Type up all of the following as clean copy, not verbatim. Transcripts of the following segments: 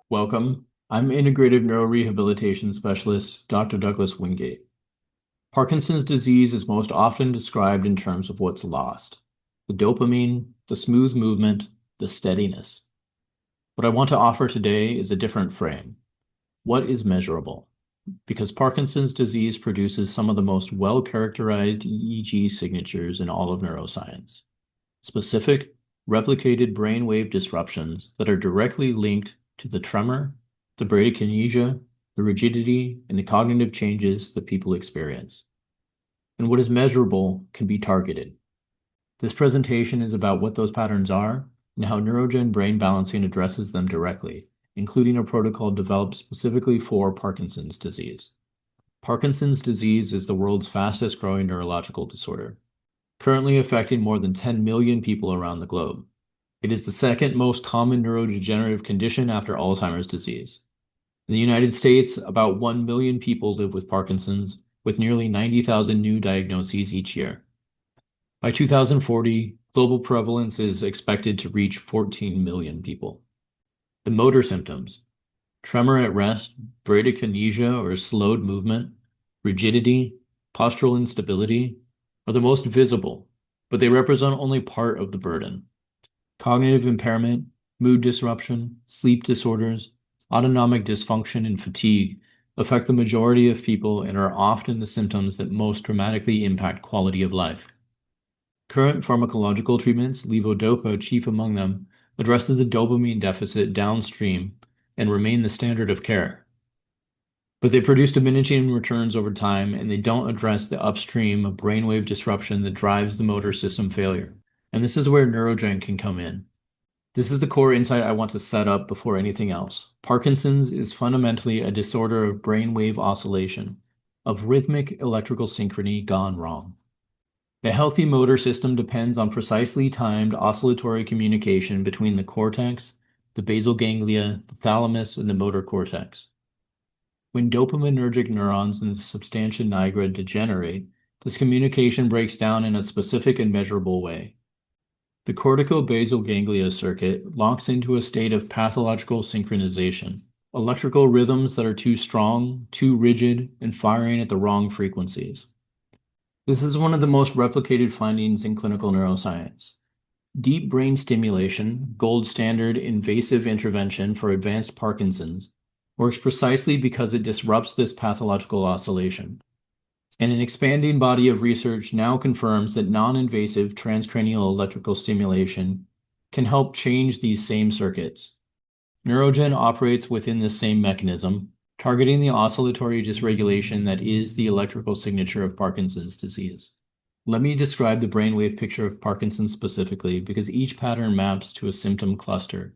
Welcome. I'm Integrative Neurorehabilitation Specialist, Dr. Douglas Wingate. Parkinson's disease is most often described in terms of what's lost: the dopamine, the smooth movement, the steadiness. What I want to offer today is a different frame. What is measurable? Because Parkinson's disease produces some of the most well-characterized EEG signatures in all of neuroscience. Specific, replicated brainwave disruptions that are directly linked to the tremor, the bradykinesia, the rigidity, and the cognitive changes that people experience. And what is measurable can be targeted. This presentation is about what those patterns are and how Neurogen brain balancing addresses them directly, including a protocol developed specifically for Parkinson's disease. Parkinson's disease is the world's fastest growing neurological disorder, currently affecting more than 10 million people around the globe. It is the second most common neurodegenerative condition after Alzheimer's disease. In the United States, about 1 million people live with Parkinson's, with nearly 90,000 new diagnoses each year. By 2040, global prevalence is expected to reach 14 million people. The motor symptoms: tremor at rest, bradykinesia or slowed movement, rigidity, postural instability, are the most visible, but they represent only part of the burden. Cognitive impairment, mood disruption, sleep disorders, autonomic dysfunction, and fatigue affect the majority of people and are often the symptoms that most dramatically impact quality of life. Current pharmacological treatments, levodopa chief among them, addresses the dopamine deficit downstream and remain the standard of care. But they produce diminishing returns over time, and they don't address the upstream of brainwave disruption that drives the motor system failure. And this is where Neurogen can come in. This is the core insight I want to set up before anything else. Parkinson's is fundamentally a disorder of brainwave oscillation, of rhythmic electrical synchrony gone wrong. The healthy motor system depends on precisely timed oscillatory communication between the cortex, the basal ganglia, the thalamus, and the motor cortex. When dopaminergic neurons in the substantia nigra degenerate, this communication breaks down in a specific and measurable way. The cortico-basal ganglia circuit locks into a state of pathological synchronization, electrical rhythms that are too strong, too rigid, and firing at the wrong frequencies. This is one of the most replicated findings in clinical neuroscience. Deep brain stimulation, gold standard invasive intervention for advanced Parkinson's, works precisely because it disrupts this pathological oscillation. And an expanding body of research now confirms that non-invasive transcranial electrical stimulation can help change these same circuits. Neurogen operates within this same mechanism, targeting the oscillatory dysregulation that is the electrical signature of Parkinson's disease. Let me describe the brainwave picture of Parkinson's specifically, because each pattern maps to a symptom cluster,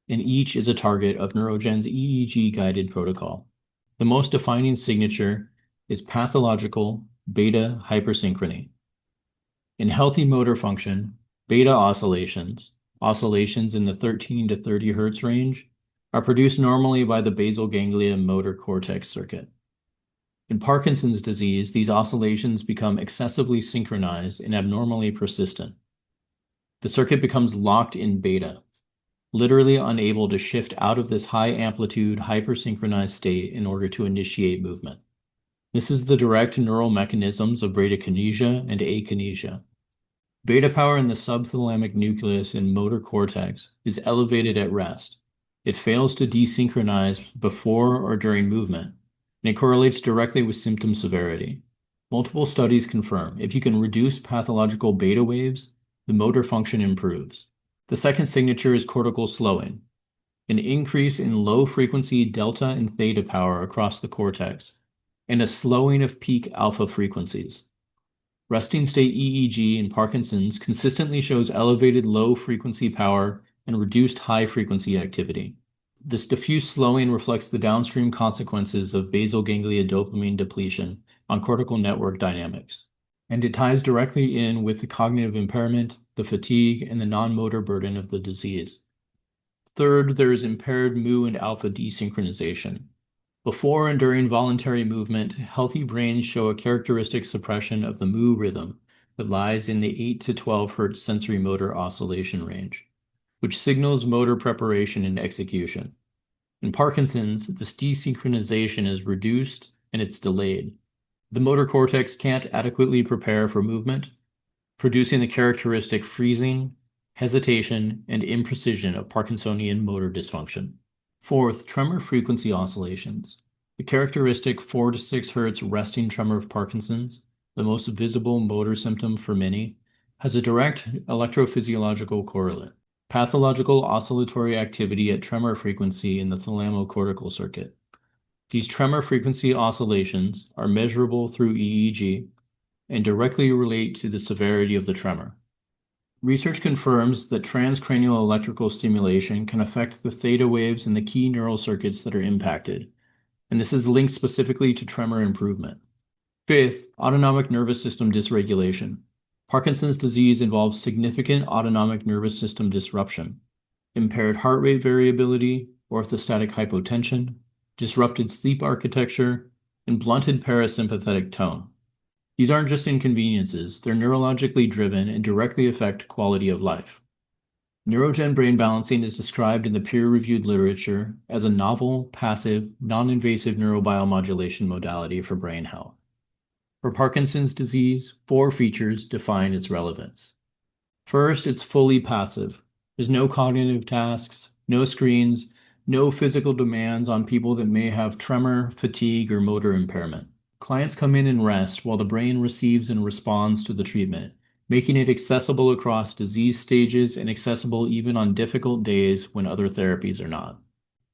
and each is a target of Neurogen's EEG-guided protocol. The most defining signature is pathological beta hypersynchrony. In healthy motor function, beta oscillations in the 13 to 30 Hz range, are produced normally by the basal ganglia motor cortex circuit. In Parkinson's disease, these oscillations become excessively synchronized and abnormally persistent. The circuit becomes locked in beta, literally unable to shift out of this high amplitude, hypersynchronized state in order to initiate movement. This is the direct neural mechanisms of bradykinesia and akinesia. Beta power in the subthalamic nucleus and motor cortex is elevated at rest. It fails to desynchronize before or during movement, and it correlates directly with symptom severity. Multiple studies confirm if you can reduce pathological beta waves, the motor function improves. The second signature is cortical slowing, an increase in low-frequency delta and theta power across the cortex, and a slowing of peak alpha frequencies. Resting state EEG in Parkinson's consistently shows elevated low-frequency power and reduced high-frequency activity. This diffuse slowing reflects the downstream consequences of basal ganglia dopamine depletion on cortical network dynamics, and it ties directly in with the cognitive impairment, the fatigue, and the non-motor burden of the disease. Third, there is impaired mu and alpha desynchronization. Before and during voluntary movement, healthy brains show a characteristic suppression of the mu rhythm, that lies in the 8 to 12 Hz sensory motor oscillation range, which signals motor preparation and execution. In Parkinson's, this desynchronization is reduced and it's delayed. The motor cortex can't adequately prepare for movement, producing the characteristic freezing, hesitation, and imprecision of Parkinsonian motor dysfunction. Fourth, tremor frequency oscillations. The characteristic 4 to 6 Hz resting tremor of Parkinson's, the most visible motor symptom for many, has a direct electrophysiological correlate: pathological oscillatory activity at tremor frequency in the thalamocortical circuit. These tremor frequency oscillations are measurable through EEG and directly relate to the severity of the tremor. Research confirms that transcranial electrical stimulation can affect the theta waves in the key neural circuits that are impacted, and this is linked specifically to tremor improvement. Fifth, autonomic nervous system dysregulation. Parkinson's disease involves significant autonomic nervous system disruption, impaired heart rate variability, orthostatic hypotension, disrupted sleep architecture, and blunted parasympathetic tone. These aren't just inconveniences, they're neurologically driven and directly affect quality of life. Neurogen brain balancing is described in the peer-reviewed literature as a novel, passive, non-invasive neurobiomodulation modality for brain health. For Parkinson's disease, 4 features define its relevance. First, it's fully passive. There's no cognitive tasks, no screens, no physical demands on people that may have tremor, fatigue, or motor impairment. Clients come in and rest while the brain receives and responds to the treatment, making it accessible across disease stages and accessible even on difficult days when other therapies are not.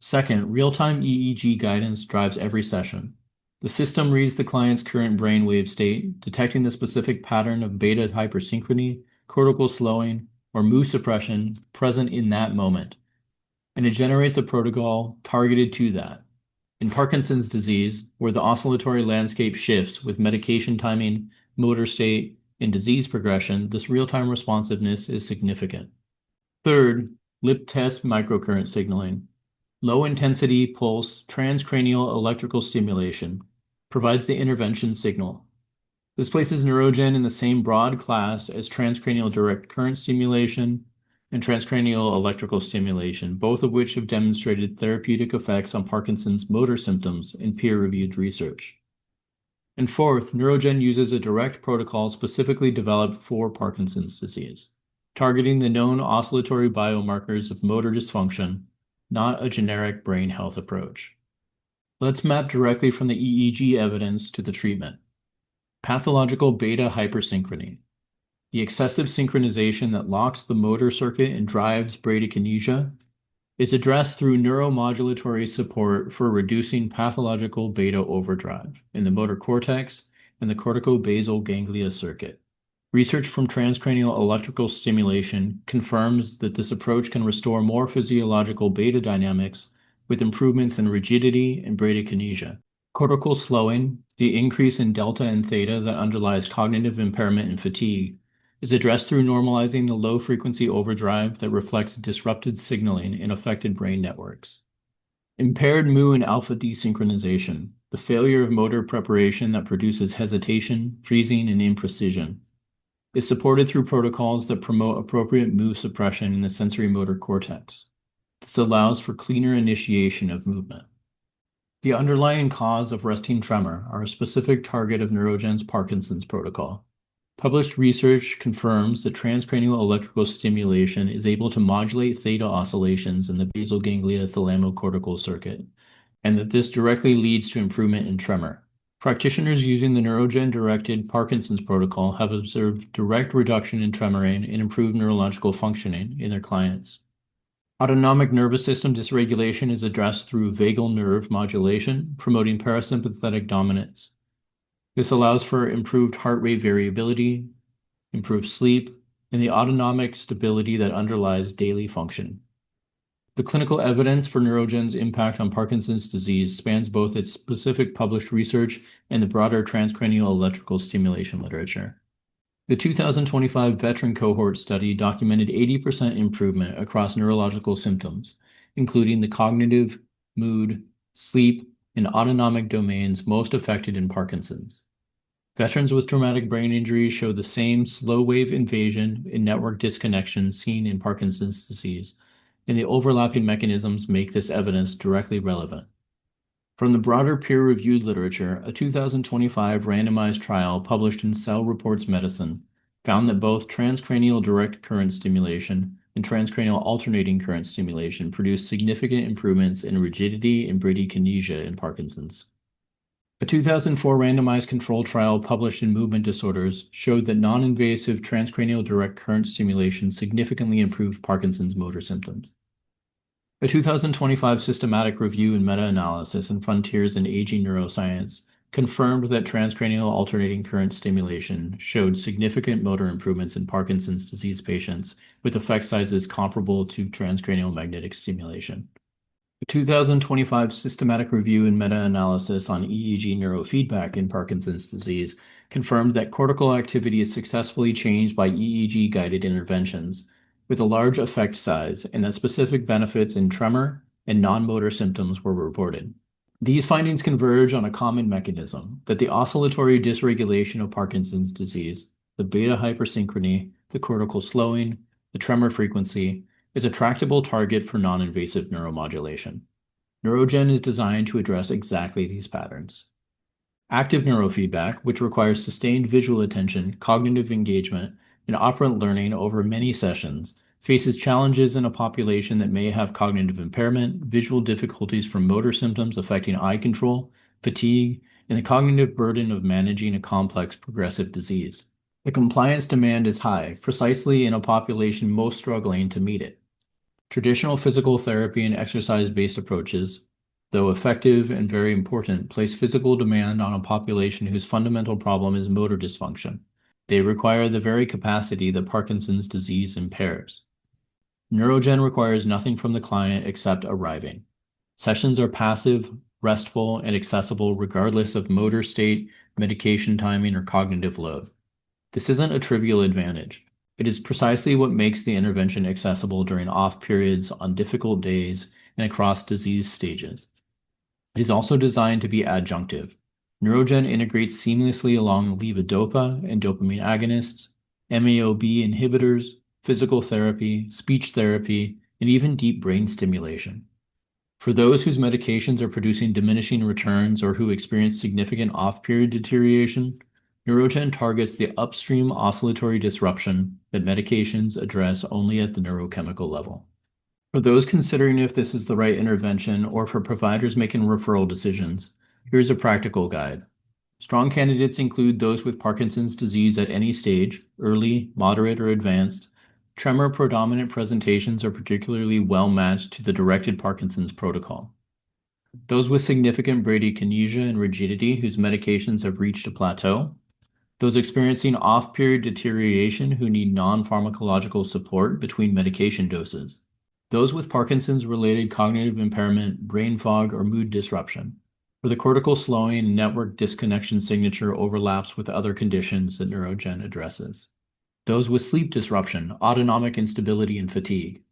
Second, real-time EEG guidance drives every session. The system reads the client's current brainwave state, detecting the specific pattern of beta hypersynchrony, cortical slowing, or mu suppression present in that moment, and it generates a protocol targeted to that. In Parkinson's disease, where the oscillatory landscape shifts with medication timing, motor state, and disease progression, this real-time responsiveness is significant. Third, lip test microcurrent signaling. Low-intensity pulse transcranial electrical stimulation provides the intervention signal. This places Neurogen in the same broad class as transcranial direct current stimulation and transcranial electrical stimulation, both of which have demonstrated therapeutic effects on Parkinson's motor symptoms in peer-reviewed research. And fourth, Neurogen uses a direct protocol specifically developed for Parkinson's disease, targeting the known oscillatory biomarkers of motor dysfunction, not a generic brain health approach. Let's map directly from the EEG evidence to the treatment. Pathological beta hypersynchrony. The excessive synchronization that locks the motor circuit and drives bradykinesia is addressed through neuromodulatory support for reducing pathological beta overdrive in the motor cortex and the corticobasal ganglia circuit. Research from transcranial electrical stimulation confirms that this approach can restore more physiological beta dynamics with improvements in rigidity and bradykinesia. Cortical slowing, the increase in delta and theta that underlies cognitive impairment and fatigue, is addressed through normalizing the low-frequency overdrive that reflects disrupted signaling in affected brain networks. Impaired mu and alpha desynchronization, the failure of motor preparation that produces hesitation, freezing, and imprecision, is supported through protocols that promote appropriate mu suppression in the sensory motor cortex. This allows for cleaner initiation of movement. The underlying cause of resting tremor are a specific target of Neurogen's Parkinson's protocol. Published research confirms that transcranial electrical stimulation is able to modulate theta oscillations in the basal ganglia thalamocortical circuit, and that this directly leads to improvement in tremor. Practitioners using the Neurogen-directed Parkinson's protocol have observed direct reduction in tremoring and improved neurological functioning in their clients. Autonomic nervous system dysregulation is addressed through vagal nerve modulation, promoting parasympathetic dominance. This allows for improved heart rate variability, improved sleep, and the autonomic stability that underlies daily function. The clinical evidence for Neurogen's impact on Parkinson's disease spans both its specific published research and the broader transcranial electrical stimulation literature. The 2025 veteran cohort study documented 80% improvement across neurological symptoms, including the cognitive, mood, sleep, and autonomic domains most affected in Parkinson's. Veterans with traumatic brain injury show the same slow-wave invasion and network disconnection seen in Parkinson's disease, and the overlapping mechanisms make this evidence directly relevant. From the broader peer-reviewed literature, a 2025 randomized trial published in Cell Reports Medicine found that both transcranial direct current stimulation and transcranial alternating current stimulation produced significant improvements in rigidity and bradykinesia in Parkinson's. A 2004 randomized control trial published in Movement Disorders showed that non-invasive transcranial direct current stimulation significantly improved Parkinson's motor symptoms. A 2025 systematic review and meta-analysis in Frontiers in Aging Neuroscience confirmed that transcranial alternating current stimulation showed significant motor improvements in Parkinson's disease patients with effect sizes comparable to transcranial magnetic stimulation. A 2025 systematic review and meta-analysis on EEG neurofeedback in Parkinson's disease confirmed that cortical activity is successfully changed by EEG-guided interventions, with a large effect size, and that specific benefits in tremor and non-motor symptoms were reported. These findings converge on a common mechanism, that the oscillatory dysregulation of Parkinson's disease, the beta hypersynchrony, the cortical slowing, the tremor frequency, is a tractable target for non-invasive neuromodulation. Neurogen is designed to address exactly these patterns. Active neurofeedback, which requires sustained visual attention, cognitive engagement, and operant learning over many sessions, faces challenges in a population that may have cognitive impairment, visual difficulties from motor symptoms affecting eye control, fatigue, and the cognitive burden of managing a complex progressive disease. The compliance demand is high, precisely in a population most struggling to meet it. Traditional physical therapy and exercise-based approaches, though effective and very important, place physical demand on a population whose fundamental problem is motor dysfunction. They require the very capacity that Parkinson's disease impairs. Neurogen requires nothing from the client except arriving. Sessions are passive, restful, and accessible regardless of motor state, medication timing, or cognitive load. This isn't a trivial advantage. It is precisely what makes the intervention accessible during off periods, on difficult days, and across disease stages. It is also designed to be adjunctive. Neurogen integrates seamlessly along levodopa and dopamine agonists, MAO-B inhibitors, physical therapy, speech therapy, and even deep brain stimulation. For those whose medications are producing diminishing returns or who experience significant off-period deterioration, Neurogen targets the upstream oscillatory disruption that medications address only at the neurochemical level. For those considering if this is the right intervention or for providers making referral decisions, here's a practical guide. Strong candidates include those with Parkinson's disease at any stage, early, moderate, or advanced. Tremor predominant presentations are particularly well matched to the directed Parkinson's protocol. Those with significant bradykinesia and rigidity whose medications have reached a plateau. Those experiencing off-period deterioration who need non-pharmacological support between medication doses. Those with Parkinson's-related cognitive impairment, brain fog, or mood disruption, where the cortical slowing and network disconnection signature overlaps with other conditions that Neurogen addresses. Those with sleep disruption, autonomic instability, and fatigue.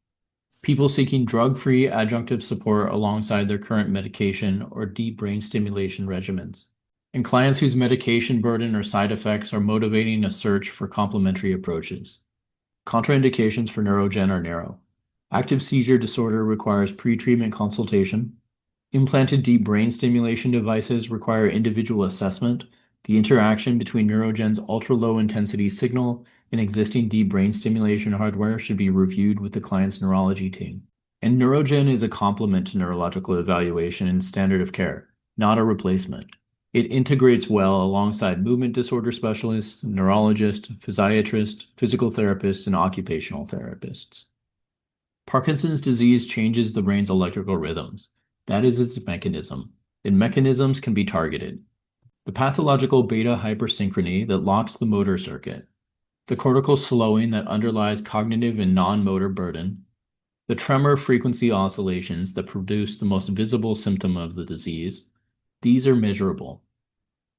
People seeking drug-free adjunctive support alongside their current medication or deep brain stimulation regimens. And clients whose medication burden or side effects are motivating a search for complementary approaches. Contraindications for Neurogen are narrow. Active seizure disorder requires pre-treatment consultation. Implanted deep brain stimulation devices require individual assessment. The interaction between Neurogen's ultra-low intensity signal and existing deep brain stimulation hardware should be reviewed with the client's neurology team. And Neurogen is a complement to neurological evaluation and standard of care, not a replacement. It integrates well alongside movement disorder specialists, neurologists, physiatrists, physical therapists, and occupational therapists. Parkinson's disease changes the brain's electrical rhythms. That is its mechanism, and mechanisms can be targeted. The pathological beta hypersynchrony that locks the motor circuit, the cortical slowing that underlies cognitive and non-motor burden, the tremor frequency oscillations that produce the most visible symptom of the disease, these are measurable.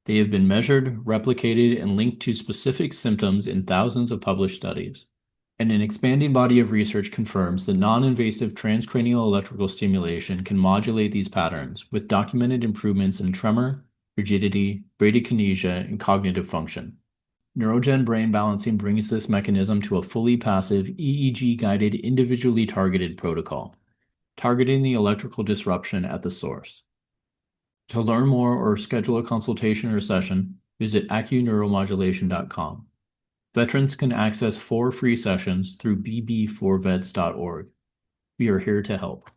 They have been measured, replicated, and linked to specific symptoms in thousands of published studies. And an expanding body of research confirms that non-invasive transcranial electrical stimulation can modulate these patterns with documented improvements in tremor, rigidity, bradykinesia, and cognitive function. Neurogen brain balancing brings this mechanism to a fully passive, EEG-guided, individually targeted protocol, targeting the electrical disruption at the source. To learn more or schedule a consultation or session, visit acuneuromodulation.com. Veterans can access 4 free sessions through bb4vets.org. We are here to help.